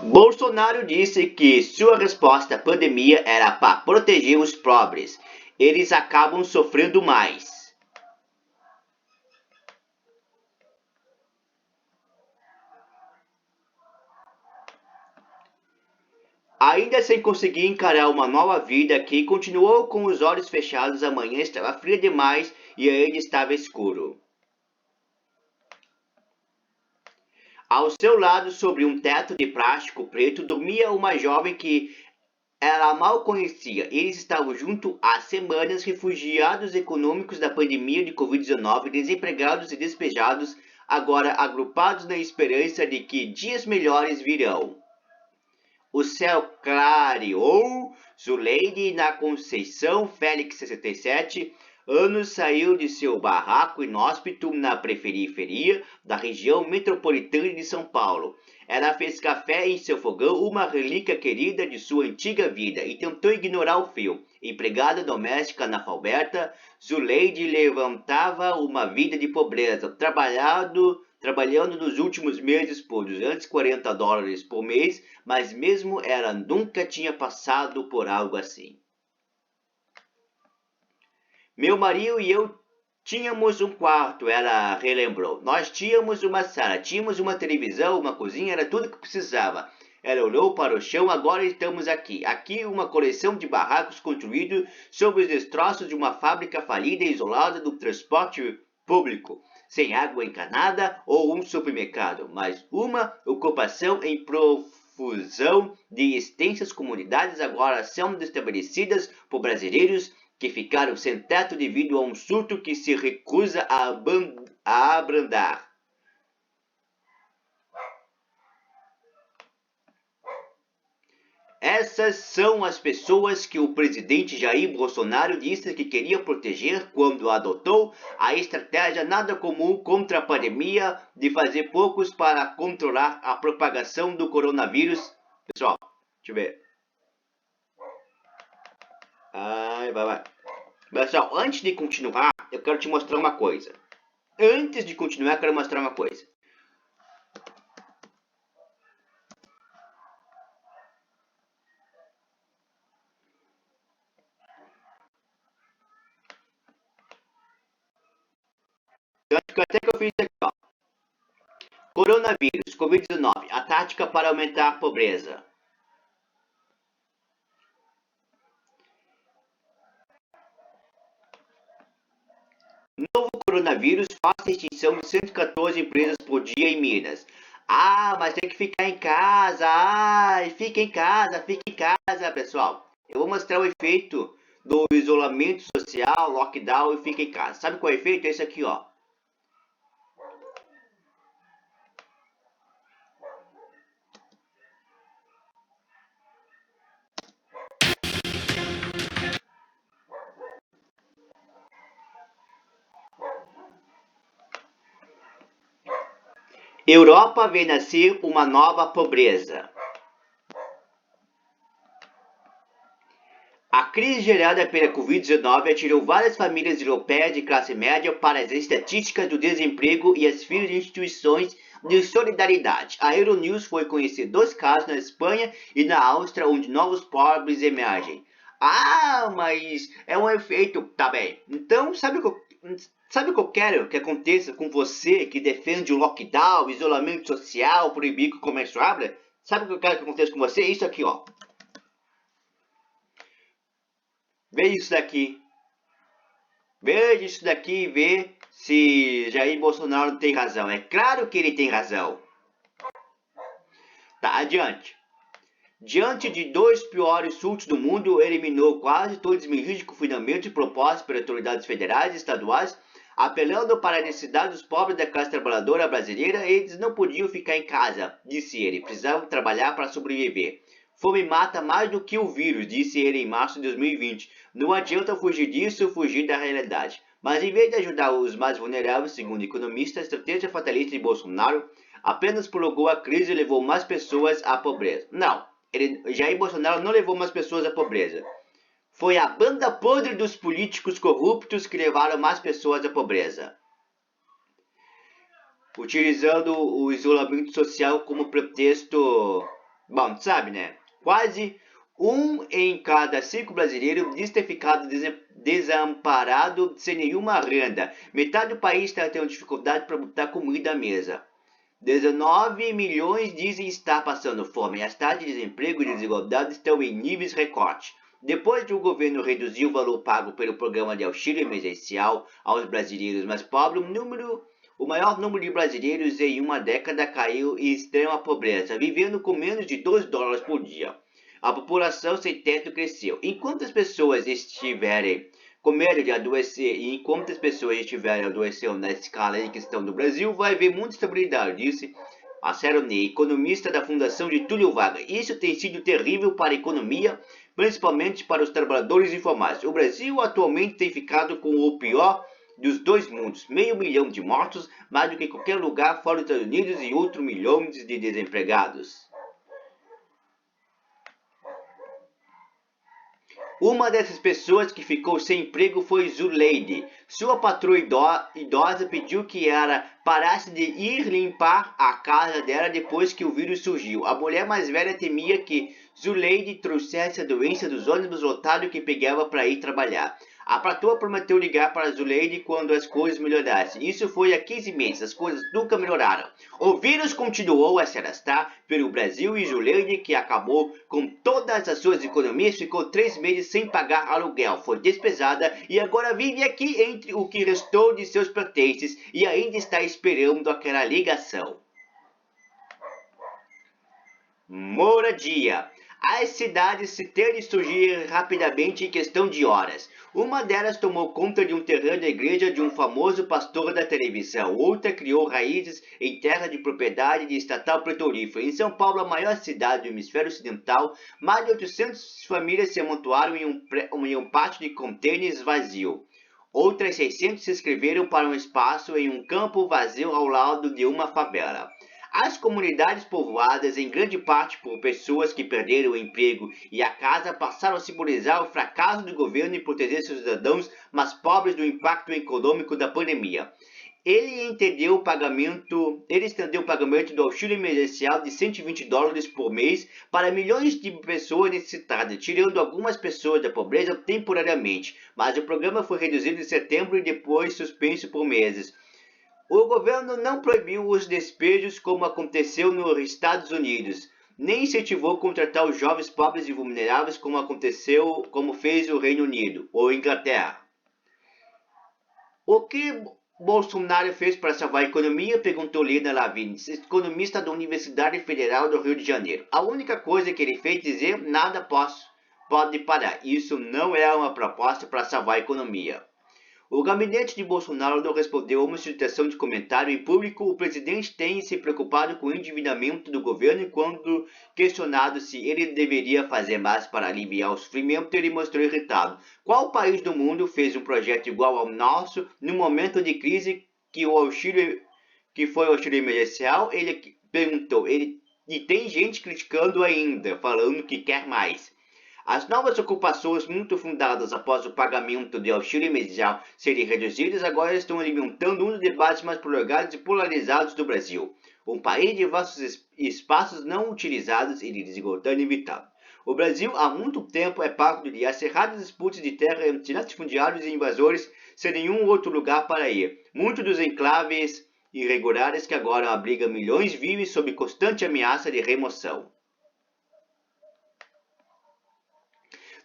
Bolsonaro disse que sua resposta à pandemia era para proteger os pobres. Eles acabam sofrendo mais. Ainda sem conseguir encarar uma nova vida que continuou com os olhos fechados, a manhã estava fria demais e ainda estava escuro. Ao seu lado, sobre um teto de plástico preto, dormia uma jovem que ela mal conhecia. Eles estavam juntos há semanas, refugiados econômicos da pandemia de Covid-19, desempregados e despejados, agora agrupados na esperança de que dias melhores virão. O céu clareou. Zuleide na Conceição Félix, 67 anos, saiu de seu barraco inóspito na periferia da região metropolitana de São Paulo. Ela fez café em seu fogão, uma relíquia querida de sua antiga vida, e tentou ignorar o frio. Empregada doméstica analfabeta, Zuleide levantava uma vida de pobreza, trabalhando nos últimos meses por $240 por mês, mas mesmo ela nunca tinha passado por algo assim. Meu marido e eu tínhamos um quarto, ela relembrou. Nós tínhamos uma sala, tínhamos uma televisão, uma cozinha, era tudo que precisava. Ela olhou para o chão, agora estamos aqui. Aqui uma coleção de barracos construídos sobre os destroços de uma fábrica falida e isolada do transporte público, sem água encanada ou um supermercado, mas uma ocupação em profusão de extensas comunidades agora são estabelecidas por brasileiros que ficaram sem teto devido a um surto que se recusa a abrandar. Essas são as pessoas que o presidente Jair Bolsonaro disse que queria proteger quando adotou a estratégia nada comum contra a pandemia de fazer poucos para controlar a propagação do coronavírus. Pessoal, deixa eu ver. Vai. Pessoal, antes de continuar, eu quero te mostrar uma coisa. Antes de continuar, eu quero mostrar uma coisa. Até que eu fiz aqui, ó. Coronavírus, Covid-19, a tática para aumentar a pobreza. Novo coronavírus faz extinção de 114 empresas por dia em Minas. Mas tem que ficar em casa. Fica em casa, pessoal. Eu vou mostrar o efeito do isolamento social, lockdown e fica em casa. Sabe qual é o efeito? É esse aqui, ó. Europa vê nascer uma nova pobreza. A crise gerada pela Covid-19 atirou várias famílias europeias de classe média para as estatísticas do desemprego e as filas de instituições de solidariedade. A Euronews foi conhecer 2 casos na Espanha e na Áustria onde novos pobres emergem. Mas é um efeito. Tá bem. Então, sabe o que eu quero que aconteça com você que defende o lockdown, isolamento social, proibir que o comércio abra? Sabe o que eu quero que aconteça com você? Isso aqui, ó. Veja isso daqui. Veja isso daqui e vê se Jair Bolsonaro tem razão. É claro que ele tem razão. Tá, adiante. Diante de 2 piores surtos do mundo, eliminou quase todas as medidas de confinamento propostas pelas autoridades federais e estaduais, apelando para a necessidade dos pobres da classe trabalhadora brasileira. Eles não podiam ficar em casa, disse ele, precisavam trabalhar para sobreviver. Fome mata mais do que o vírus, disse ele em março de 2020. Não adianta fugir disso, fugir da realidade. Mas em vez de ajudar os mais vulneráveis, segundo o economista, a estratégia fatalista de Bolsonaro apenas prolongou a crise e levou mais pessoas à pobreza. Não, Jair Bolsonaro não levou mais pessoas à pobreza. Foi a banda podre dos políticos corruptos que levaram mais pessoas à pobreza, utilizando o isolamento social como pretexto Bom, tu sabe, né? Quase um em cada 5 brasileiros diz ter ficado desamparado sem nenhuma renda. Metade do país está tendo dificuldade para botar comida à mesa. 19 milhões dizem estar passando fome. As taxas de desemprego e desigualdade estão em níveis recorde. Depois de o governo reduzir o valor pago pelo programa de auxílio emergencial aos brasileiros mais pobres, o maior número de brasileiros em uma década caiu em extrema pobreza, vivendo com menos de $2 por dia. A população sem teto cresceu. Enquanto as pessoas estiverem com medo de adoecer e enquanto as pessoas estiverem adoecendo na escala em questão do Brasil, vai haver muita estabilidade, disse a Ney, economista da Fundação Getúlio Vargas. Isso tem sido terrível para a economia, principalmente para os trabalhadores informais. O Brasil atualmente tem ficado com o pior dos dois mundos, 500 mil de mortos, mais do que qualquer lugar fora dos Estados Unidos e outros milhões de desempregados. Uma dessas pessoas que ficou sem emprego foi Zuleide. Sua patroa idosa pediu que ela parasse de ir limpar a casa dela depois que o vírus surgiu. A mulher mais velha temia que Zuleide trouxesse a doença dos ônibus lotados que pegava para ir trabalhar. A patroa prometeu ligar para Zuleide quando as coisas melhorassem. Isso foi há 15 meses, as coisas nunca melhoraram. O vírus continuou a se arrastar pelo Brasil e Zuleide, que acabou com todas as suas economias, ficou 3 meses sem pagar aluguel. Foi despesada e agora vive aqui entre o que restou de seus pertences e ainda está esperando aquela ligação. Moradia. As cidades se têm de surgir rapidamente em questão de horas. Uma delas tomou conta de um terreno da igreja de um famoso pastor da televisão. Outra criou raízes em terra de propriedade de estatal petrolífera. Em São Paulo, a maior cidade do hemisfério ocidental, mais de 800 famílias se amontoaram em um pátio de contêineres vazio. Outras 600 se inscreveram para um espaço em um campo vazio ao lado de uma favela. As comunidades povoadas, em grande parte por pessoas que perderam o emprego e a casa, passaram a simbolizar o fracasso do governo em proteger seus cidadãos mais pobres do impacto econômico da pandemia. Ele estendeu o pagamento do auxílio emergencial de $120 por mês para milhões de pessoas necessitadas, tirando algumas pessoas da pobreza temporariamente, mas o programa foi reduzido em setembro e depois suspenso por meses. O governo não proibiu os despejos como aconteceu nos Estados Unidos, nem incentivou contratar os jovens pobres e vulneráveis como fez o Reino Unido ou Inglaterra. O que Bolsonaro fez para salvar a economia? Perguntou Lina Lavigne, economista da Universidade Federal do Rio de Janeiro. A única coisa que ele fez é dizer nada pode parar. Isso não é uma proposta para salvar a economia. O gabinete de Bolsonaro não respondeu a uma solicitação de comentário em público. O presidente tem se preocupado com o endividamento do governo e quando questionado se ele deveria fazer mais para aliviar o sofrimento, ele mostrou irritado. Qual país do mundo fez um projeto igual ao nosso no momento de crise que foi o auxílio emergencial? Ele perguntou. E tem gente criticando ainda, falando que quer mais. As novas ocupações, muito fundadas após o pagamento de auxílio emergencial serem reduzidas, agora estão alimentando um dos debates mais prolongados e polarizados do Brasil. Um país de vastos espaços não utilizados e de desigualdade inevitável. O Brasil, há muito tempo, é palco de acirradas disputas de terra entre latifundiários e invasores, sem nenhum outro lugar para ir. Muitos dos enclaves irregulares que agora abrigam milhões vivem sob constante ameaça de remoção.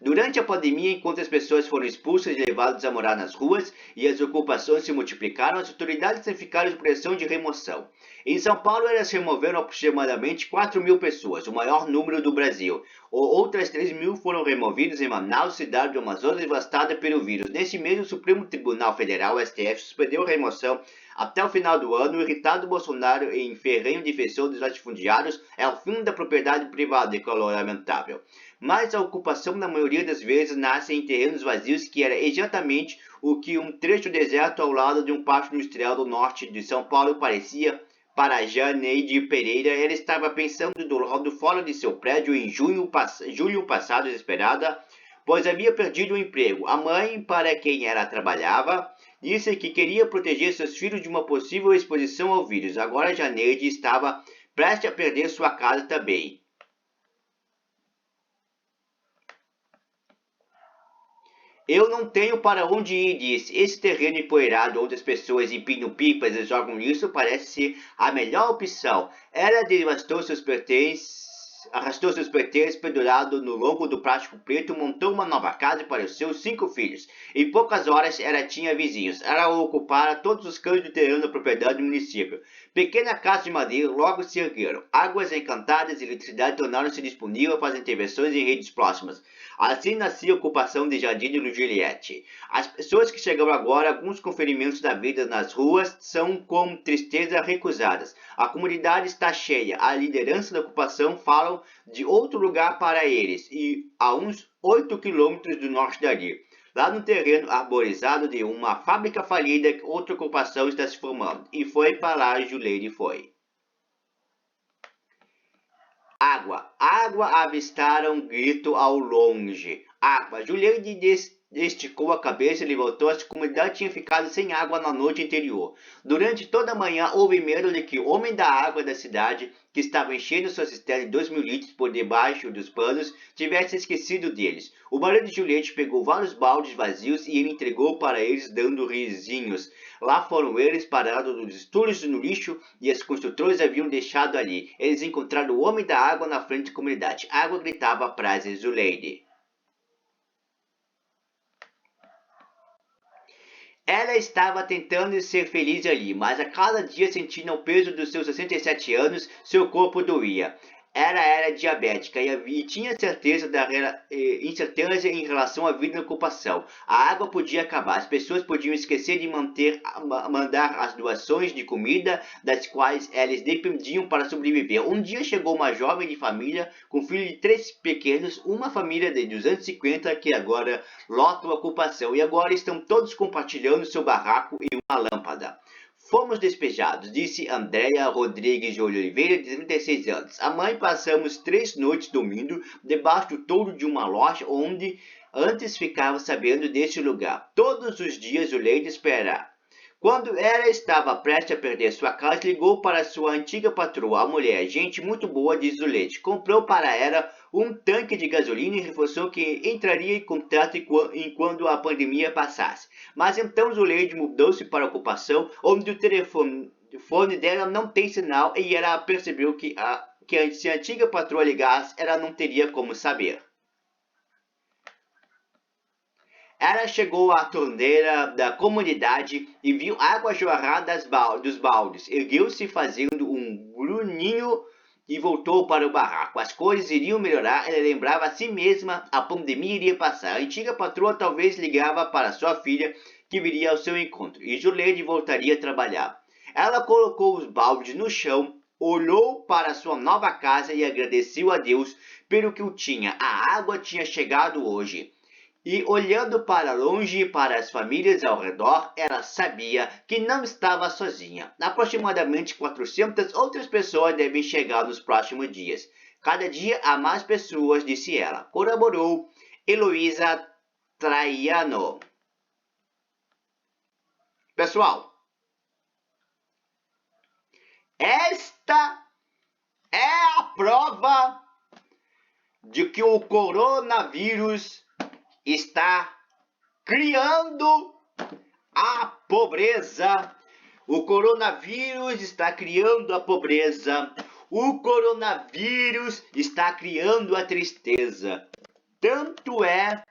Durante a pandemia, enquanto as pessoas foram expulsas e levadas a morar nas ruas e as ocupações se multiplicaram, as autoridades ficaram sob pressão de remoção. Em São Paulo, elas removeram aproximadamente 4 mil pessoas, o maior número do Brasil. Outras 3 mil foram removidas em Manaus, cidade do Amazonas devastada pelo vírus. Nesse mês, o Supremo Tribunal Federal, STF, suspendeu a remoção até o final do ano. O irritado Bolsonaro, em ferrenho defensor dos latifundiários, é o fim da propriedade privada e calor lamentável. Mas a ocupação, na maioria das vezes, nasce em terrenos vazios, que era exatamente o que um trecho deserto ao lado de um pátio industrial do norte de São Paulo parecia para Janeide Pereira. Ela estava pensando do lado fora de seu prédio em julho passado, desesperada, pois havia perdido o emprego. A mãe, para quem ela trabalhava, disse que queria proteger seus filhos de uma possível exposição ao vírus. Agora Janeide estava prestes a perder sua casa também. Eu não tenho para onde ir, disse. Esse terreno empoeirado onde as pessoas empinam pipas e jogam lixo parece ser a melhor opção. Ela arrastou seus pertences pendurado no lombo do plástico preto, montou uma nova casa para os seus 5 filhos. Em poucas horas ela tinha vizinhos. Ela ocupara todos os cantos do terreno da propriedade do município. Pequena casa de madeira logo se ergueram. Águas encantadas e eletricidade tornaram-se disponíveis para as intervenções em redes próximas. Assim nascia a ocupação de Jardim de Juliette. As pessoas que chegam agora, alguns com ferimentos da vida nas ruas, são com tristeza recusadas. A comunidade está cheia. A liderança da ocupação falam de outro lugar para eles, e a uns 8 quilômetros do norte dali. Lá no terreno arborizado de uma fábrica falida, outra ocupação está se formando. E foi para lá Juleide foi. Água! Água! Avistaram um grito ao longe. Água! Juleide esticou a cabeça e levantou-se. A comunidade tinha ficado sem água na noite anterior. Durante toda a manhã houve medo de que o homem da água da cidade, que estava enchendo sua cisterna de 2.000 litros por debaixo dos panos, tivesse esquecido deles. O marido de Juliette pegou vários baldes vazios e ele entregou para eles, dando risinhos. Lá foram eles parados nos estúdios no lixo e os construtores haviam deixado ali. Eles encontraram o homem da água na frente da comunidade. A água gritava para Zuleide. Ela estava tentando ser feliz ali, mas a cada dia sentindo o peso dos seus 67 anos, seu corpo doía. Ela era diabética e tinha incerteza em relação à vida na ocupação. A água podia acabar, as pessoas podiam esquecer de mandar as doações de comida das quais elas dependiam para sobreviver. Um dia chegou uma jovem de família com filho de 3 pequenos, uma família de 250 que agora lota a ocupação e agora estão todos compartilhando seu barraco e uma lâmpada. Fomos despejados, disse Andréia Rodrigues de Oliveira, de 36 anos. A mãe passamos 3 noites dormindo debaixo do toldo de uma loja onde antes ficava sabendo desse lugar. Todos os dias o leite espera. Quando ela estava prestes a perder sua casa, ligou para sua antiga patroa, a mulher, gente muito boa, diz o leite. Comprou para ela um tanque de gasolina e reforçou que entraria em contato enquanto a pandemia passasse. Mas então Zuleide mudou-se para a ocupação, onde o telefone dela não tem sinal e ela percebeu que se a antiga patroa ligasse, ela não teria como saber. Ela chegou à torneira da comunidade e viu água jorrar dos baldes. Ergueu-se fazendo um grunhinho e voltou para o barraco. As coisas iriam melhorar, ela lembrava a si mesma, a pandemia iria passar. A antiga patroa talvez ligava para sua filha, que viria ao seu encontro, e Juleide voltaria a trabalhar. Ela colocou os baldes no chão, olhou para sua nova casa e agradeceu a Deus pelo que o tinha. A água tinha chegado hoje. E olhando para longe e para as famílias ao redor, ela sabia que não estava sozinha. Aproximadamente 400 outras pessoas devem chegar nos próximos dias. Cada dia há mais pessoas, disse ela. Colaborou Heloísa Traiano. Pessoal, esta é a prova de que o coronavírus está criando a pobreza. O coronavírus está criando a pobreza. O coronavírus está criando a tristeza. Tanto é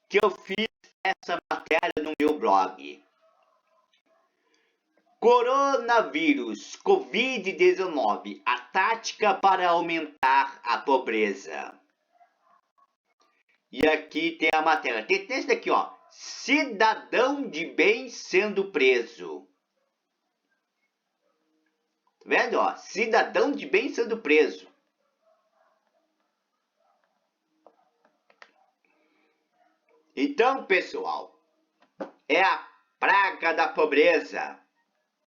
que eu fiz essa matéria no meu blog. Coronavírus, Covid-19, a tática para aumentar a pobreza. E aqui tem a matéria. Tem texto aqui, ó. Cidadão de bem sendo preso. Tá vendo, ó? Cidadão de bem sendo preso. Então, pessoal, é a praga da pobreza.